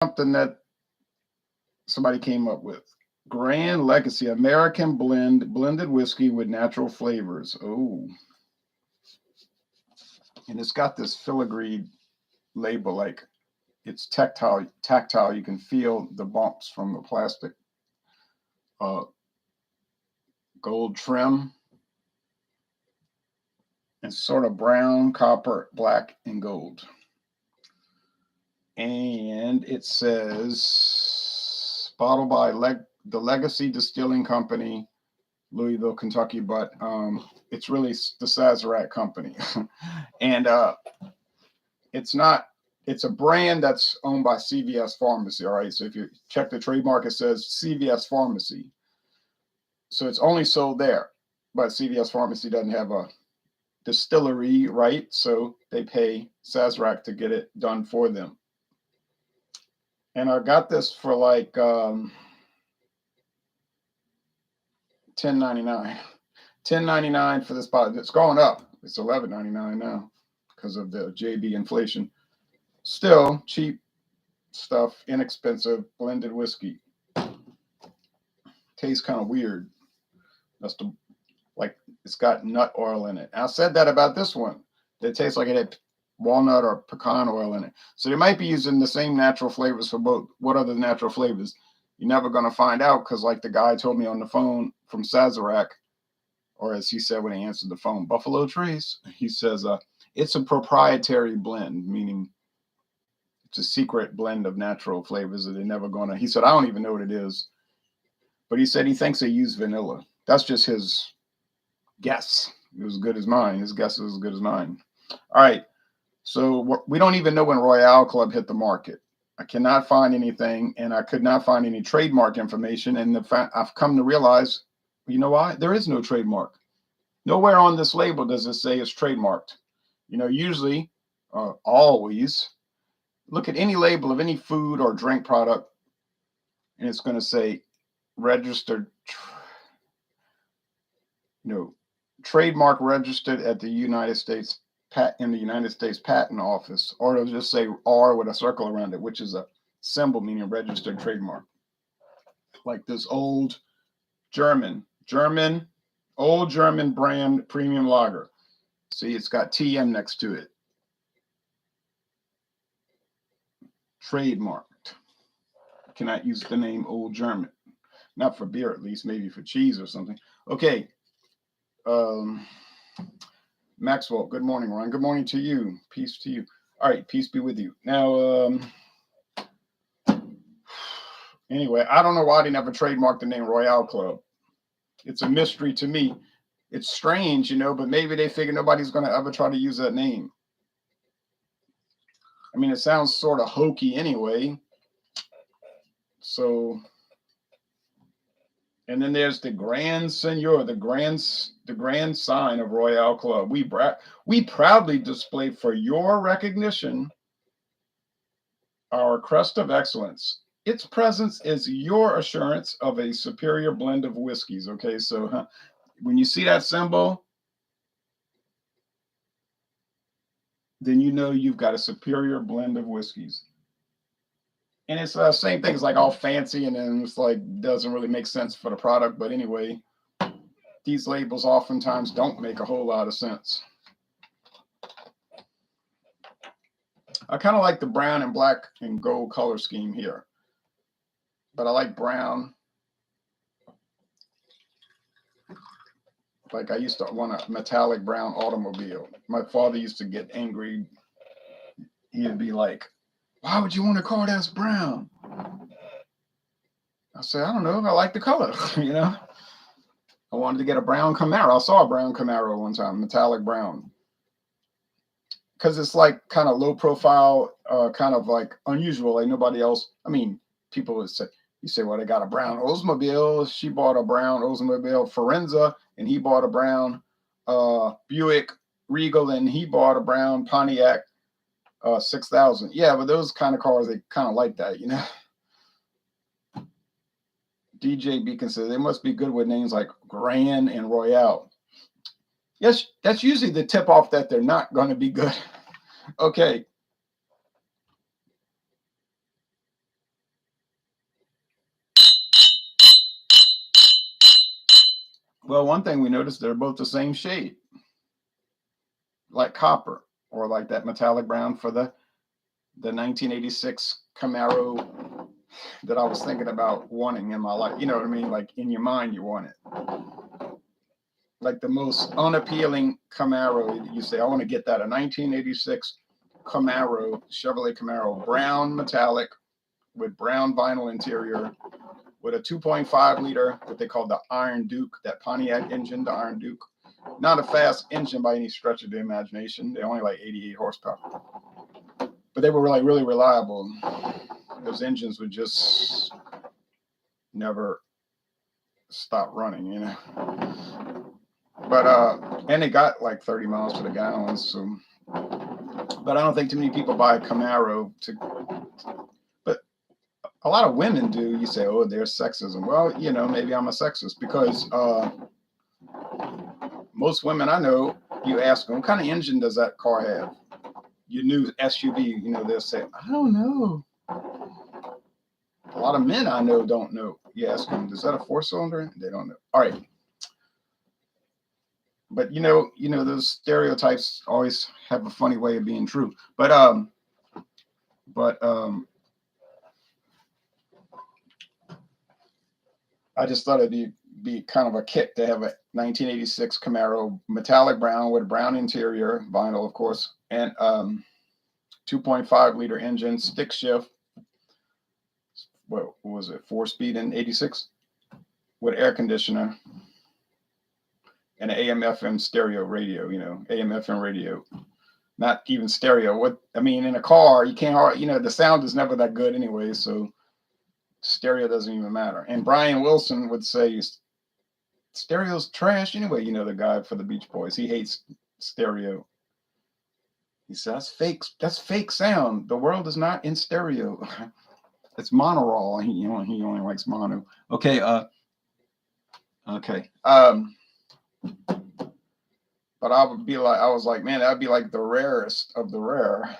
something that somebody came up with. Grand Legacy American blended whiskey with natural flavors. Oh, and it's got this filigree label, like it's tactile. Tactile. You can feel the bumps from the plastic. Uh, Gold trim and sort of brown, copper, black, and gold. And it says bottled by the Legacy Distilling Company, Louisville, Kentucky, but it's really the Sazerac company. And it's not, it's a brand that's owned by CVS Pharmacy. All right. So if you check the trademark, it says CVS Pharmacy. So it's only sold there, but CVS Pharmacy doesn't have a distillery, right? So they pay Sazerac to get it done for them. And I got this for like $10.99. $10.99 for this bottle. It's going up. It's $11.99 now because of the JB inflation. Still cheap stuff, inexpensive blended whiskey. Tastes kind of weird. That's the, like it's got nut oil in it. And I said that about this one. It tastes like it had walnut or pecan oil in it. So they might be using the same natural flavors for both. What are the natural flavors? You're never going to find out because, like the guy told me on the phone from Sazerac, or as he said when he answered the phone, Buffalo Trace, he says it's a proprietary blend, meaning it's a secret blend of natural flavors that they're never going to. He said, I don't even know what it is. But he said he thinks they use vanilla. That's just his guess. It was as good as mine. His guess was as good as mine. All right. So we don't even know when Royale Club hit the market. I cannot find anything, and I could not find any trademark information. And the fact I've come to realize, you know why? There is no trademark. Nowhere on this label does it say it's trademarked. You know, usually, always, look at any label of any food or drink product, and it's going to say registered, trademark registered at the United States in the United States Patent Office, or it'll just say R with a circle around it, which is a symbol meaning registered trademark. Like this old old German brand premium lager. See, it's got TM next to it. Trademarked. Cannot use the name Old German. Not for beer, at least, maybe for cheese or something. Okay. Maxwell, good morning, Ron. Good morning to you. Peace to you. All right, peace be with you. Now, anyway, I don't know why they never trademarked the name Royale Club. It's a mystery to me. It's strange, but maybe they figure nobody's going to ever try to use that name. I mean, it sounds sort of hokey anyway. So, and then there's the Grand Seigneur, the grand sign of Royale Club. We proudly display for your recognition our crest of excellence. Its presence is your assurance of a superior blend of whiskeys. Okay, so when you see that symbol, then you know you've got a superior blend of whiskeys. And it's the same thing. It's like all fancy, and then it's like doesn't really make sense for the product. But anyway, these labels oftentimes don't make a whole lot of sense. I kind of like the brown and black and gold color scheme here, but I like brown. Like I used to want a metallic brown automobile. My father used to get angry. He'd be like, why would you want a car that's brown? I said, I don't know. I like the color, I wanted to get a brown Camaro. I saw a brown Camaro one time, metallic brown. Because it's like kind of low profile, kind of like unusual. Like nobody else. I mean, people would say, well, they got a brown Oldsmobile. She bought a brown Oldsmobile Forenza, and he bought a brown Buick Regal, and he bought a brown Pontiac 6000. Yeah, but those kind of cars, they kind of like that, DJ Beacon says they must be good with names like Gran and Royale. Yes, that's usually the tip off that they're not going to be good. Okay. Well, one thing we noticed, they're both the same shade, like copper, or like that metallic brown for the 1986 Camaro that I was thinking about wanting in my life. You know what I mean? Like in your mind, you want it. Like the most unappealing Camaro, you say, I want to get that, a 1986 Camaro, Chevrolet Camaro, brown metallic with brown vinyl interior, with a 2.5 liter, what they call the Iron Duke, that Pontiac engine, the Iron Duke. Not a fast engine by any stretch of the imagination. They're only like 88 horsepower, but they were like really reliable. Those engines would just never stop running, you know. But and they got like 30 miles to the gallon. So, but I don't think too many people buy a Camaro to. But a lot of women do. You say, oh, there's sexism. Well, you know, maybe I'm a sexist because most women I know, you ask them, what kind of engine does that car have? Your new SUV, you know, they'll say, I don't know. A lot of men I know don't know. You ask them, is that a 4-cylinder? They don't know. All right. But you know, those stereotypes always have a funny way of being true. But I just thought it'd be kind of a kick to have a 1986 Camaro, metallic brown with a brown interior, vinyl, of course, and 2.5 liter engine, stick shift. What was it? 4-speed in 86 with air conditioner and an AM/FM stereo radio. You know, AM/FM radio, not even stereo. What I mean, in a car, you can't. You know, the sound is never that good anyway, so stereo doesn't even matter. And Brian Wilson would say stereo's trash anyway. You know, the guy for the Beach Boys, he hates stereo. He says that's fake sound. The world is not in stereo. It's monaural. He only likes mono. Okay. Okay. But I was like, man, that'd be like the rarest of the rare.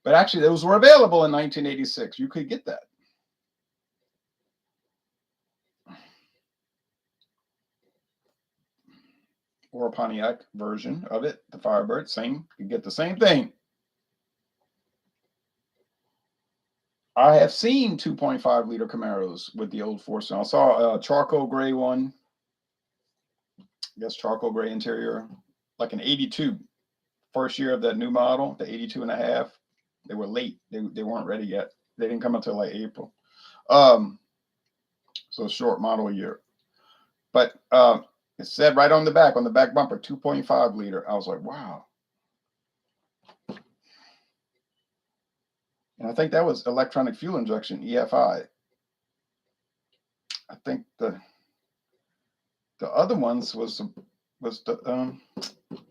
But actually, those were available in 1986. You could get that. Or a Pontiac version of it, the Firebird, same. You get the same thing. I have seen 2.5 liter Camaros with the old 4-cylinder. I saw a charcoal gray one. I guess charcoal gray interior, like an 82. First year of that new model, the 82 and a half. They were late. They weren't ready yet. They didn't come until like April. So short model year. But it said right on the back bumper, 2.5 liter. I was like, wow. And I think that was electronic fuel injection, EFI. I think the other ones was the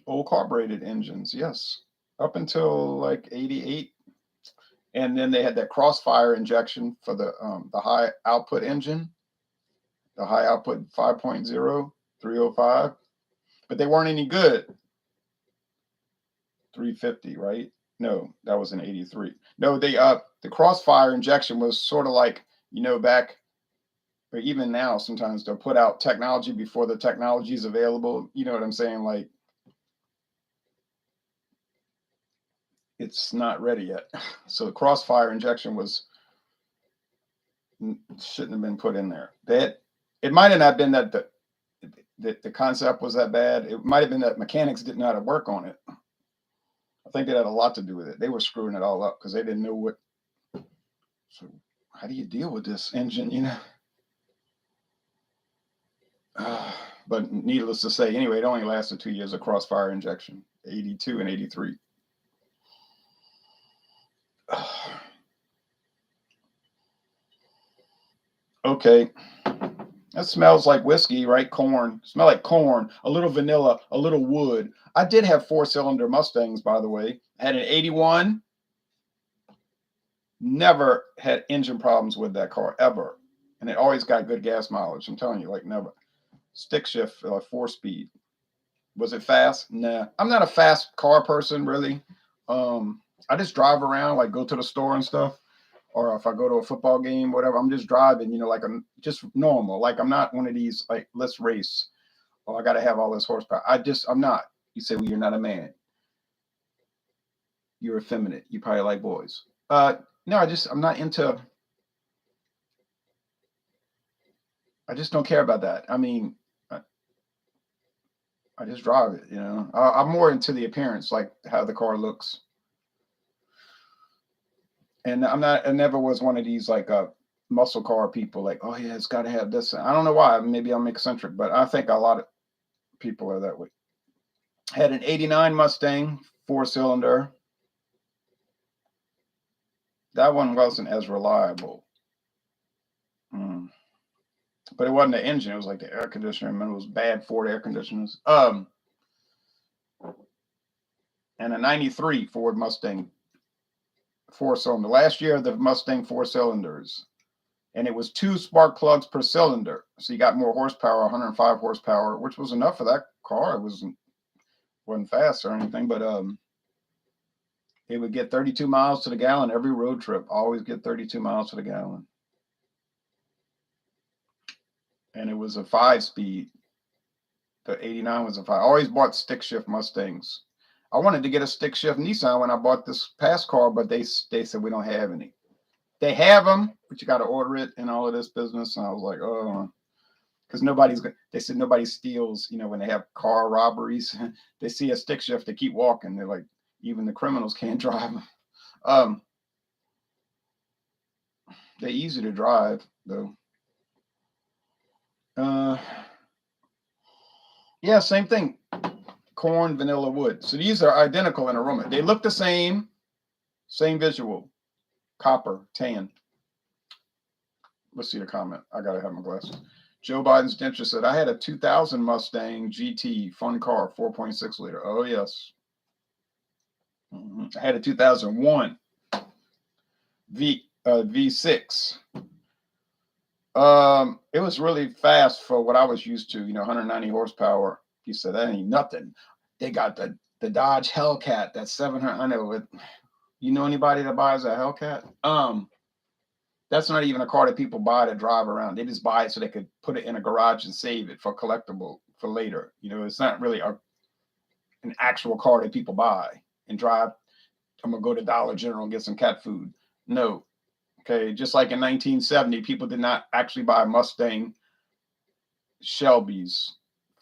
old carbureted engines, yes, up until like 88. And then they had that crossfire injection for the high output engine, the high output 5.0, 305, but they weren't any good. 350, right? No, that was in 83. No, the crossfire injection was sort of like, you know, back, or even now, sometimes they'll put out technology before the technology is available. You know what I'm saying? Like, it's not ready yet. So the crossfire injection shouldn't have been put in there. It might have not been that the concept was that bad. It might have been that mechanics didn't know how to work on it. I think that had a lot to do with it. They were screwing it all up because they didn't know what. So how do you deal with this engine? You know. But needless to say, anyway, it only lasted 2 years of crossfire injection, 82 and 83. Okay. That smells like whiskey, right? Corn. Smell like corn, a little vanilla, a little wood. I did have 4-cylinder Mustangs, by the way. I had an 81. Never had engine problems with that car, ever. And it always got good gas mileage. I'm telling you, like never. Stick shift, 4-speed. Was it fast? Nah. I'm not a fast car person, really. I just drive around, like go to the store and stuff. Or if I go to a football game, whatever, I'm just driving, you know, like I'm just normal. Like I'm not one of these, like, let's race. Oh, I got to have all this horsepower. I'm not. You say, well, you're not a man. You're effeminate. You probably like boys. No, I'm not into. I just don't care about that. I mean, I just drive it. I'm more into the appearance, like how the car looks. And I'm not. I never was one of these like muscle car people. Like, oh yeah, it's got to have this. I don't know why. Maybe I'm eccentric, but I think a lot of people are that way. Had an '89 Mustang 4-cylinder. That one wasn't as reliable. But it wasn't the engine. It was like the air conditioner. And it was bad Ford air conditioners. And a '93 Ford Mustang 4-cylinder. Last year, the Mustang 4-cylinders. And it was 2 spark plugs per cylinder. So you got more horsepower, 105 horsepower, which was enough for that car. It wasn't fast or anything, but it would get 32 miles to the gallon every road trip. Always get 32 miles to the gallon. And it was a 5-speed. The '89 was a 5. I always bought stick shift Mustangs. I wanted to get a stick shift Nissan when I bought this past car, but they said we don't have any. They have them, but you got to order it and all of this business. And I was like, oh, because they said nobody steals, when they have car robberies, they see a stick shift, they keep walking. They're like, even the criminals can't drive them. They're easy to drive, though. Yeah, same thing. Corn, vanilla, wood. So these are identical in aroma. They look the same visual. Copper, tan. Let's see the comment. I gotta have my glasses. Joe Biden's dentist said, I had a 2000 Mustang GT, fun car, 4.6 liter. Oh, yes. I had a 2001 V6. It was really fast for what I was used to, 190 horsepower. He said, that ain't nothing. They got the Dodge Hellcat, that's 700. I know it. You know anybody that buys a Hellcat? That's not even a car that people buy to drive around. They just buy it so they could put it in a garage and save it for collectible for later. It's not really an actual car that people buy and drive. I'm going to go to Dollar General and get some cat food. No. Okay. Just like in 1970, people did not actually buy Mustang Shelby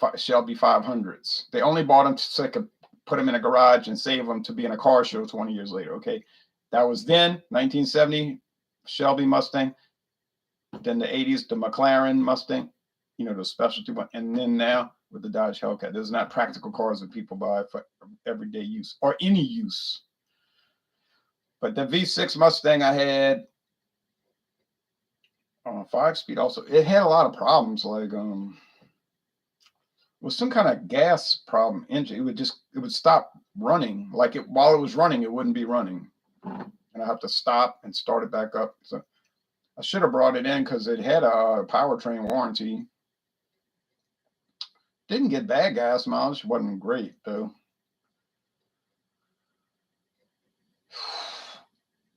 500s. They only bought them so they could put them in a garage and save them to be in a car show 20 years later. Okay. That was then, 1970. Shelby Mustang, then the 80s, the McLaren Mustang, the specialty one, and then now with the Dodge Hellcat. Those are not practical cars that people buy for everyday use or any use. But the V6 Mustang I had on a 5-speed also, it had a lot of problems, like was some kind of gas problem engine. It would stop running. Like while it was running, it wouldn't be running. And I have to stop and start it back up. So I should have brought it in because it had a powertrain warranty. Didn't get bad gas mileage. Wasn't great, though.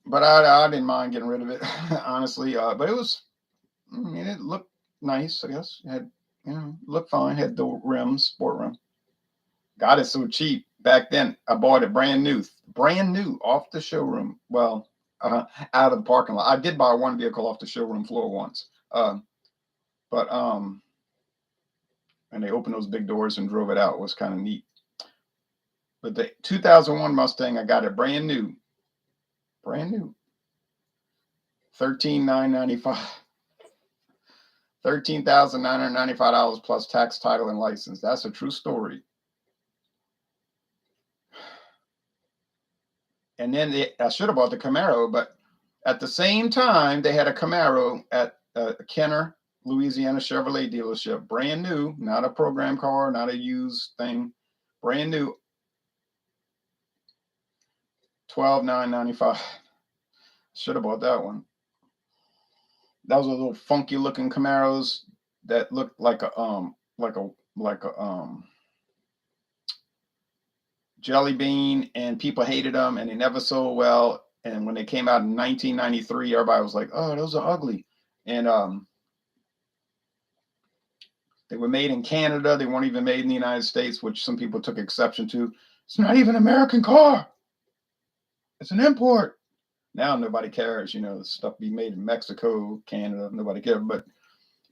But I didn't mind getting rid of it, honestly. But it looked nice, I guess. It had, looked fine. Had the rims, sport rim. Got it so cheap. Back then, I bought it brand new, off the showroom. Well, out of the parking lot. I did buy one vehicle off the showroom floor once. And they opened those big doors and drove it out. It was kind of neat. But the 2001 Mustang, I got it brand new. $13,995. $13,995 plus tax, title, and license. That's a true story. And then I should have bought the Camaro, but at the same time, they had a Camaro at Kenner, Louisiana Chevrolet dealership, brand new, not a program car, not a used thing, brand new, $12,995. Should have bought that one. That was a little funky looking Camaros that looked like a jelly bean, and people hated them and they never sold well. And when they came out in 1993, everybody was like, oh, those are ugly. And They were made in Canada. They weren't even made in the United States, which some people took exception to. It's not even an American car. It's an import. Now nobody cares, the stuff be made in Mexico, Canada, nobody cares. But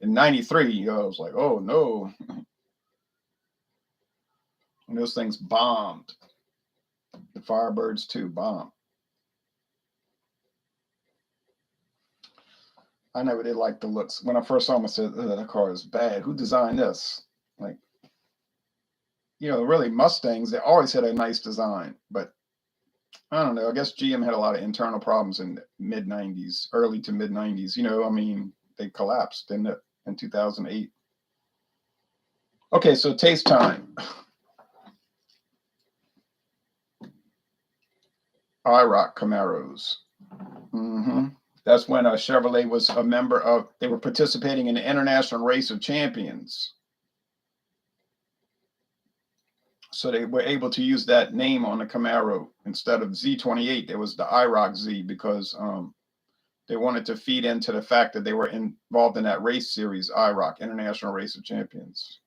in 93, I was like, oh no. And those things bombed. The Firebirds too bombed. I never did like the looks. When I first saw them, I said, that car is bad. Who designed this? Like, really Mustangs, they always had a nice design, but I don't know. I guess GM had a lot of internal problems in the mid 90s, early to mid 90s. They collapsed in 2008. Okay, so taste time. IROC Camaros. That's when Chevrolet was a member of, they were participating in the International Race of Champions. So they were able to use that name on the Camaro. Instead of Z28, there was the IROC Z because they wanted to feed into the fact that they were involved in that race series, IROC, International Race of Champions.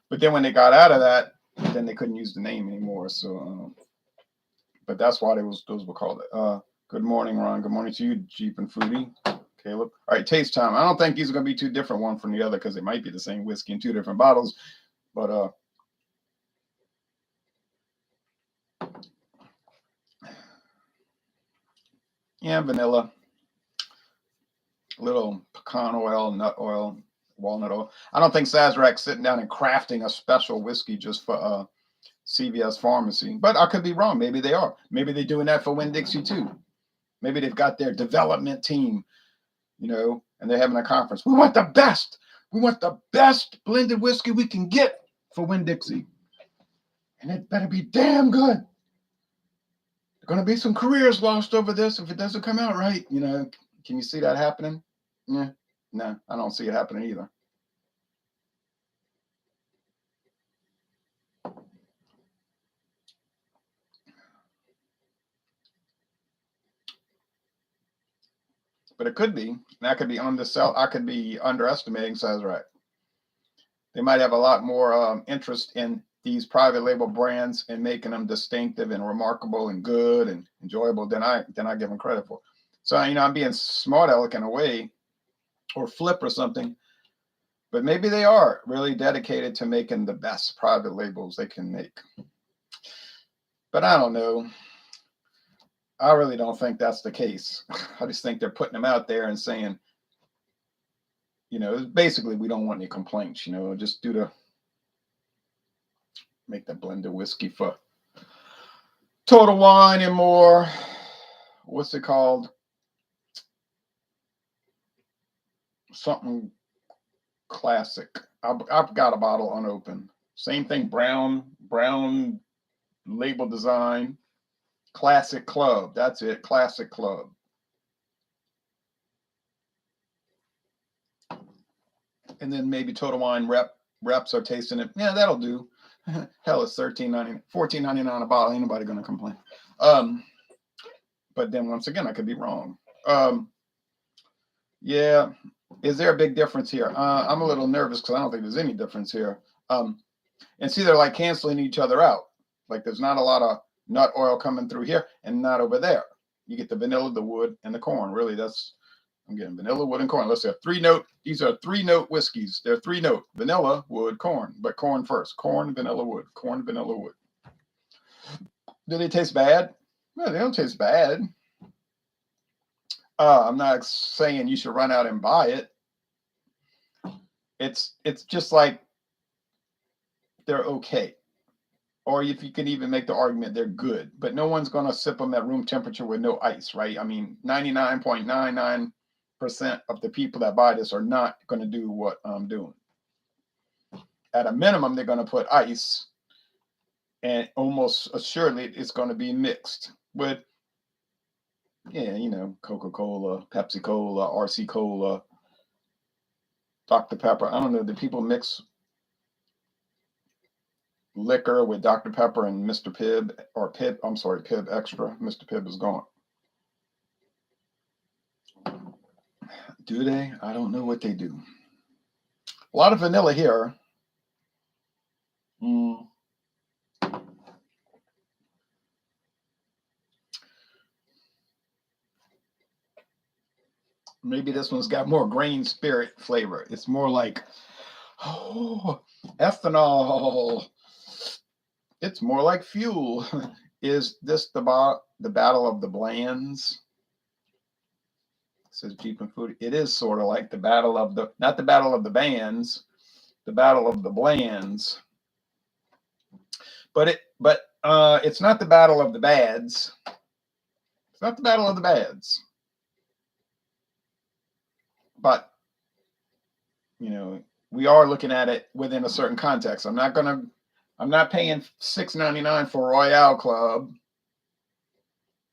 But then when they got out of that, then they couldn't use the name anymore. So, but that's why those were called it. Good morning, Ron. Good morning to you, Jeep and Fruity. Caleb. All right, taste time. I don't think these are going to be too different one from the other because it might be the same whiskey in two different bottles. But yeah, vanilla, little pecan oil, nut oil, walnut oil. I don't think Sazerac's sitting down and crafting a special whiskey just for CVS Pharmacy, but I could be wrong. Maybe they are. Maybe they're doing that for Winn-Dixie too. Maybe they've got their development team, and they're having a conference. We want the best. We want the best blended whiskey we can get for Winn-Dixie. And it better be damn good. There are going to be some careers lost over this if it doesn't come out right. Can you see that happening? Yeah. No, I don't see it happening either. But it could be. And I could be I could be underestimating Sazerac. They might have a lot more interest in these private label brands and making them distinctive and remarkable and good and enjoyable than I give them credit for. So I'm being smart aleck in a way, or flip or something. But maybe they are really dedicated to making the best private labels they can make. But I don't know. I really don't think that's the case. I just think they're putting them out there and saying, basically we don't want any complaints, just make the blended whiskey for Total Wine and more. What's it called? Something classic. I've got a bottle unopened. Same thing, brown label design. Classic Club. That's it. Classic Club. And then maybe Total Wine reps are tasting it. Yeah, that'll do. Hell, it's $13.99, $14.99 a bottle. Ain't nobody gonna complain. But then once again, I could be wrong. Yeah. Is there a big difference here? I'm a little nervous because I don't think there's any difference here. And see, they're like canceling each other out. Like there's not a lot of nut oil coming through here and not over there. You get the vanilla, the wood, and the corn. Really, I'm getting vanilla, wood, and corn. Let's say these are 3-note whiskeys. They're 3-note: vanilla, wood, corn. But corn first. Corn, vanilla, wood. Corn, vanilla, wood. Do they taste bad? No, they don't taste bad. I'm not saying you should run out and buy it. It's just like they're okay. Or if you can even make the argument they're good, but no one's going to sip them at room temperature with no ice, right? I mean, 99.99% of the people that buy this are not going to do what I'm doing. At a minimum, they're going to put ice, and almost assuredly it's going to be mixed with, Coca-Cola, Pepsi-Cola, RC-Cola, Dr. Pepper. I don't know. Do people mix liquor with Dr. Pepper and Mr. Pibb, or Pibb? I'm sorry, Pibb Extra. Mr. Pibb is gone. Do they? I don't know what they do. A lot of vanilla here. Maybe this one's got more grain spirit flavor. It's more like, oh, ethanol. It's more like fuel. Is this the battle of the blands? It says Jeep and Food. It is sort of like the battle of the, not the battle of the bands, the battle of the blands. But it's not the battle of the bads. It's not the battle of the bads. But you know, we are looking at it within a certain context. I'm not paying $6.99 for Royale Club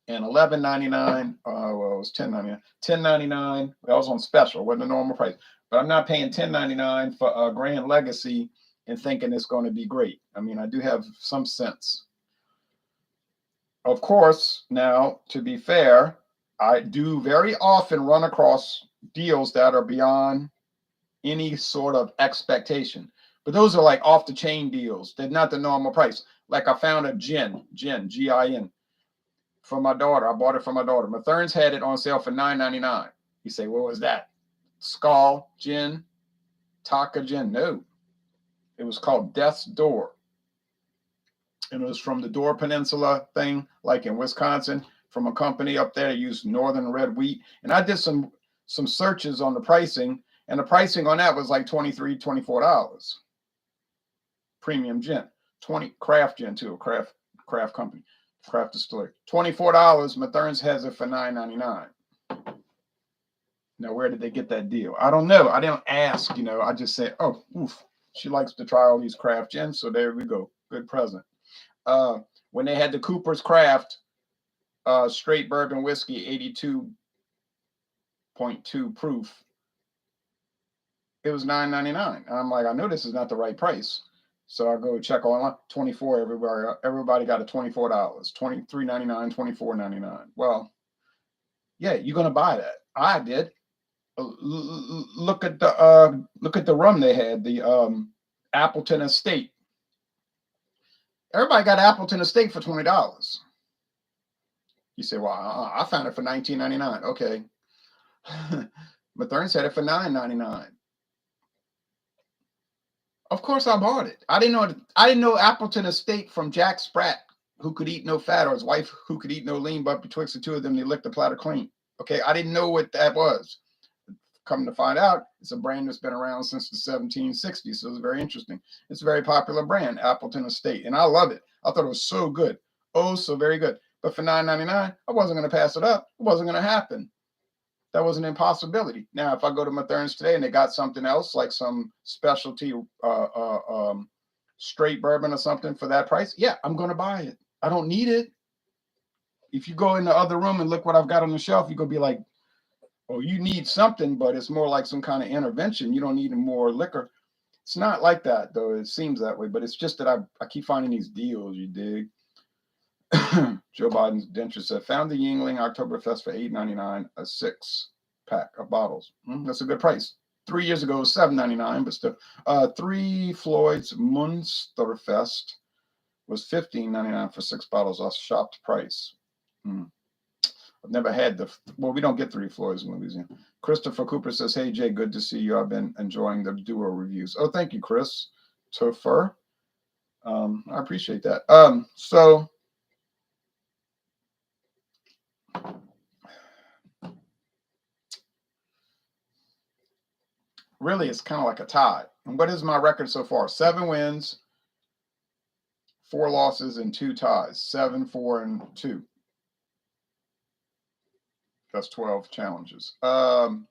and $11.99. Well, it was $10.99. $10.99. That was on special, wasn't a normal price. But I'm not paying $10.99 for a Grand Legacy and thinking it's going to be great. I mean, I do have some sense. Of course, now, to be fair, I do very often run across deals that are beyond any sort of expectation. But those are like off the chain deals. They're not the normal price. Like I found a gin, G-I-N, for my daughter. I bought it for my daughter. Mathern's had it on sale for $9.99. You say, what was that? Skull gin? Taka gin? No. It was called Death's Door. And it was from the Door Peninsula thing, like in Wisconsin, from a company up there that used northern red wheat. And I did some searches on the pricing, and the pricing on that was like $23, $24. Premium gin. 20 craft gin too, a craft company, craft distillery. $24. Mathern's has it for $9.99. Now, where did they get that deal? I don't know. I didn't ask, you know. I just said, oh, oof. She likes to try all these craft gins, so there we go. Good present. When they had the Cooper's Craft straight bourbon whiskey, 82.2 proof, it was $9.99. And I'm like, I know this is not the right price. So I go check online. 24. Everybody got a $24. $23.99, $24.99. Well, yeah, you're gonna buy that. I did. Look at the rum they had, the Appleton Estate. Everybody got Appleton Estate for $20. You say, well, I found it for $19.99. Okay. Mathern said it for $9.99. Of course I bought it. I didn't know Appleton Estate from Jack Spratt, who could eat no fat, or his wife who could eat no lean, but betwixt the two of them, they licked the platter clean. Okay, I didn't know what that was. Come to find out, it's a brand that's been around since the 1760s, so it's very interesting. It's a very popular brand, Appleton Estate, and I love it. I thought it was so good. Oh, so very good. But for $9.99, I wasn't going to pass it up. It wasn't going to happen. That was an impossibility. Now, if I go to Mathern's today and they got something else, like some specialty straight bourbon or something for that price, yeah, I'm going to buy it. I don't need it. If you go in the other room and look what I've got on the shelf, you're going to be like, oh, you need something, but it's more like some kind of intervention. You don't need more liquor. It's not like that, though. It seems that way, but it's just that I keep finding these deals, you dig? Joe Biden's denture said, found the Yingling Oktoberfest for $8.99 a 6-pack of bottles. That's a good price. 3 years ago, it was $7.99, but still. 3 Floyd's Munsterfest was $15.99 for 6 bottles off shopped price. I've never had we don't get 3 Floyds in Louisiana. Christopher Cooper says, hey, Jay, good to see you. I've been enjoying the duo reviews. Oh, thank you, Chris. Topher. I appreciate that. So really, it's kind of like a tie. And what is my record so far? 7 wins, 4 losses, and 2 ties. 7, 4, and 2. That's 12 challenges. Dogfish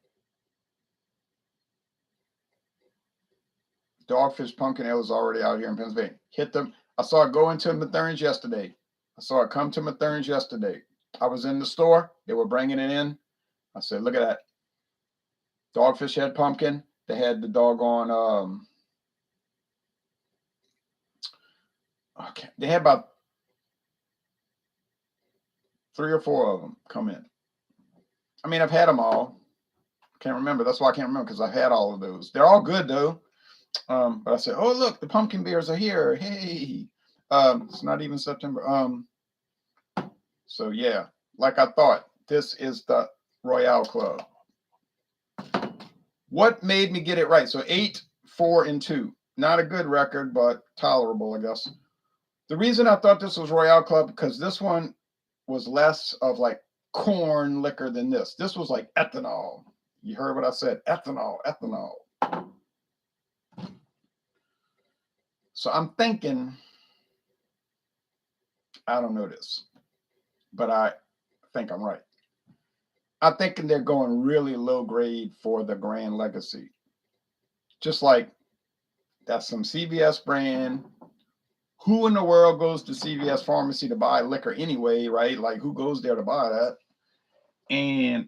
Pumpkin Ale is already out here in Pennsylvania. Hit them. I saw it go into Mathern's yesterday. I saw it come to Mathern's yesterday. I was in the store. They were bringing it in. I said, look at that. Dogfish had pumpkin. They had the doggone, okay. They had about 3 or 4 of them come in. I mean, I've had them all. Can't remember. That's why I can't remember, because I've had all of those. They're all good, though. But I said, oh, look, the pumpkin beers are here. Hey. It's not even September. So yeah, like I thought, this is the Royale Club. What made me get it right? So 8, 4, and 2. Not a good record, but tolerable, I guess. The reason I thought this was Royale Club because this one was less of like corn liquor than this. This was like ethanol. You heard what I said? Ethanol, ethanol. So I'm thinking, I don't know this, but I think I'm right. I'm thinking they're going really low grade for the Gran Legacy. Just like that's some CVS brand. Who in the world goes to CVS pharmacy to buy liquor anyway, right? Like who goes there to buy that? And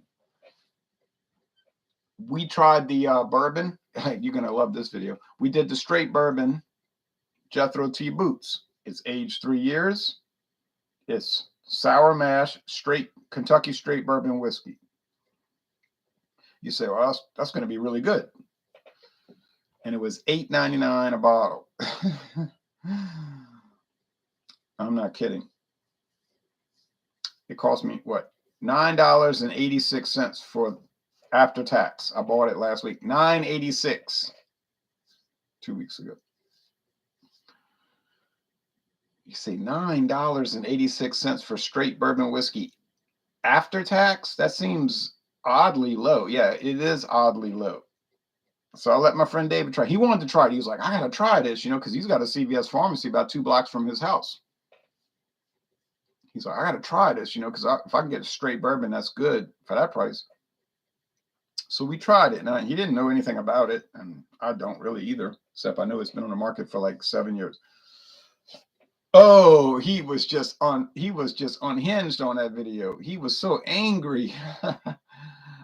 we tried the bourbon. You're going to love this video. We did the straight bourbon Jethro T Boots. It's aged 3 years. It's sour mash, straight Kentucky straight bourbon whiskey. You say, well, that's going to be really good. And it was $8.99 a bottle. I'm not kidding. It cost me what? $9.86 for after tax. I bought it last week. $9.86 2 weeks ago. You say $9.86 for straight bourbon whiskey after tax? That seems oddly low. Yeah, it is oddly low. So I let my friend David try. He wanted to try it. He was like, I got to try this, because he's got a CVS pharmacy about 2 blocks from his house. He's like, I got to try this, because if I can get a straight bourbon, that's good for that price. So we tried it. Now, he didn't know anything about it, and I don't really either, except I know it's been on the market for like 7 years. Oh, he was just unhinged on that video. He was so angry.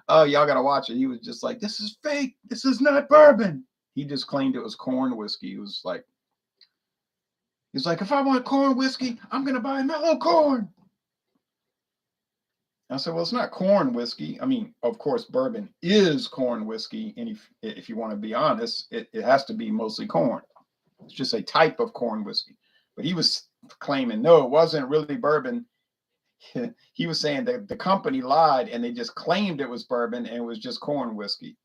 Oh, y'all got to watch it. He was just like, this is fake. This is not bourbon. He just claimed it was corn whiskey. He's like, if I want corn whiskey, I'm going to buy mellow corn. I said, well, it's not corn whiskey. I mean, of course, bourbon is corn whiskey. And if you want to be honest, it has to be mostly corn. It's just a type of corn whiskey. But he was claiming, no, it wasn't really bourbon. He was saying that the company lied and they just claimed it was bourbon and it was just corn whiskey.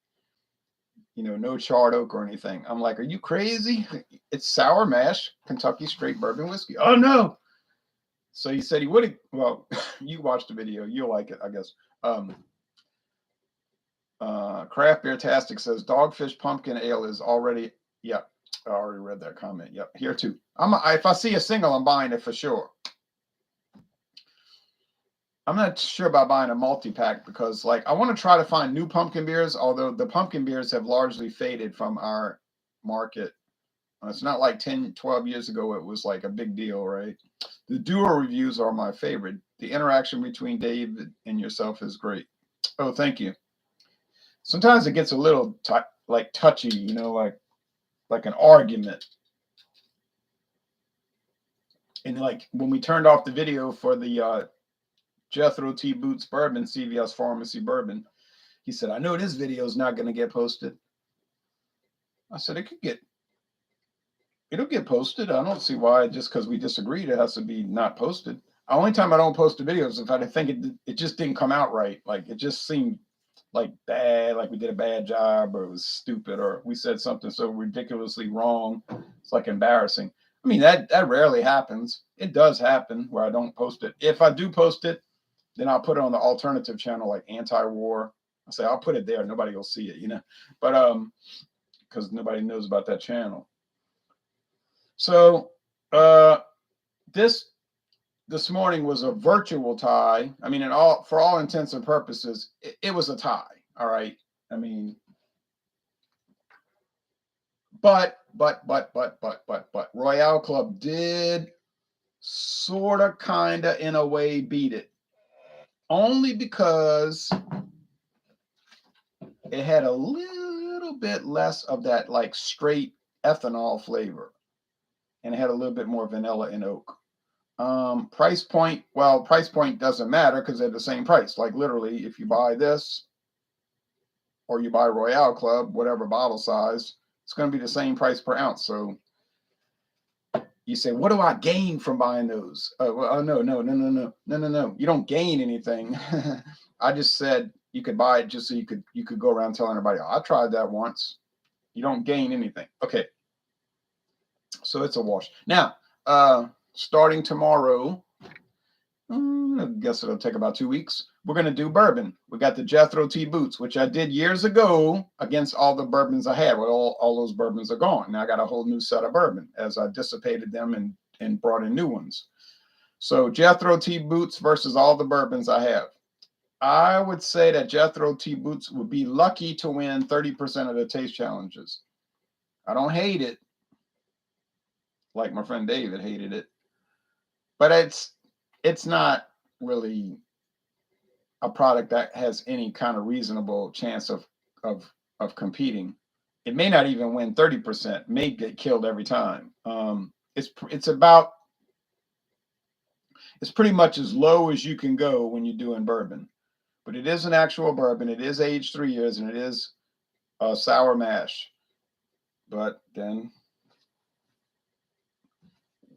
No charred oak or anything. I'm like, are you crazy? It's sour mash, Kentucky straight bourbon whiskey. Oh, no. So he said he would have. Well, you watched the video. You'll like it, I guess. Craft Beer Tastic says Dogfish Pumpkin Ale is already. Yep. I already read that comment. Yep. Here too. If I see a single, I'm buying it for sure. I'm not sure about buying a multi-pack because I want to try to find new pumpkin beers, although the pumpkin beers have largely faded from our market. It's not like 10, 12 years ago it was like a big deal, right? The duo reviews are my favorite. The interaction between David and yourself is great. Oh, thank you. Sometimes it gets a little touchy, like an argument. And when we turned off the video for the Jethro T Boots bourbon, CVS Pharmacy bourbon, he said, I know this video is not going to get posted. I said, it'll get posted. I don't see why just because we disagreed it has to be not posted. The only time I don't post the videos if I think it just didn't come out right. Like it just seemed like bad, like we did a bad job or it was stupid or we said something so ridiculously wrong. It's like embarrassing. I mean, that rarely happens. It does happen where I don't post it. If I do post it, then I'll put it on the alternative channel like anti-war. I say I'll put it there. Nobody will see it, but because nobody knows about that channel. So this morning was a virtual tie. I mean, for all intents and purposes, it was a tie. All right. I mean, but Royale Club did sort of kind of in a way beat it. Only because it had a little bit less of that straight ethanol flavor. And it had a little bit more vanilla and oak. Price point, price point doesn't matter because they're the same price. Like literally, if you buy this or you buy Royale Club, whatever bottle size, it's going to be the same price per ounce. So you say, what do I gain from buying those? No. You don't gain anything. I just said you could buy it just so you could go around telling everybody, oh, I tried that once. You don't gain anything. Okay. So it's a wash. Now, starting tomorrow, I guess it'll take about 2 weeks. We're going to do bourbon. We got the Jethro T boots, which I did years ago against all the bourbons I had. Well, all those bourbons are gone. Now I got a whole new set of bourbon as I dissipated them and brought in new ones. So Jethro T boots versus all the bourbons I have. I would say that Jethro T boots would be lucky to win 30% of the taste challenges. I don't hate it, like my friend David hated it, but it's not really a product that has any kind of reasonable chance of competing. It may not even win 30%, may get killed every time. It's pretty much as low as you can go when you're doing bourbon, but it is an actual bourbon. It is aged 3 years and it is a sour mash, but then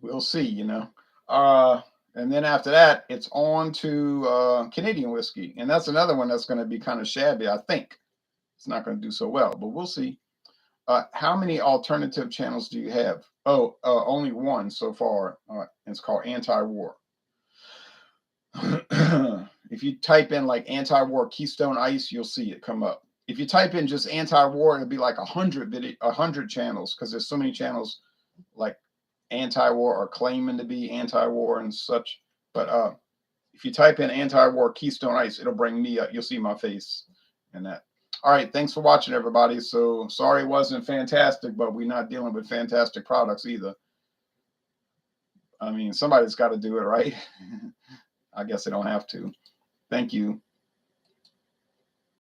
we'll see, you know. And then after that, it's on to Canadian whiskey. And that's another one that's going to be kind of shabby, I think. It's not going to do so well, but we'll see. How many alternative channels do you have? Oh, only one so far. It's called Anti-War. If you type in like Anti-War Keystone Ice, you'll see it come up. If you type in just Anti-War, it'll be like 100 channels, because there's so many channels like anti-war or claiming to be anti-war and such. But if you type in Anti-War Keystone Ice, it'll bring me up. You'll see my face and that. All right, thanks for watching, everybody. So sorry it wasn't fantastic, but we're not dealing with fantastic products either. I mean, somebody's got to do it, right? I guess they don't have to. Thank you.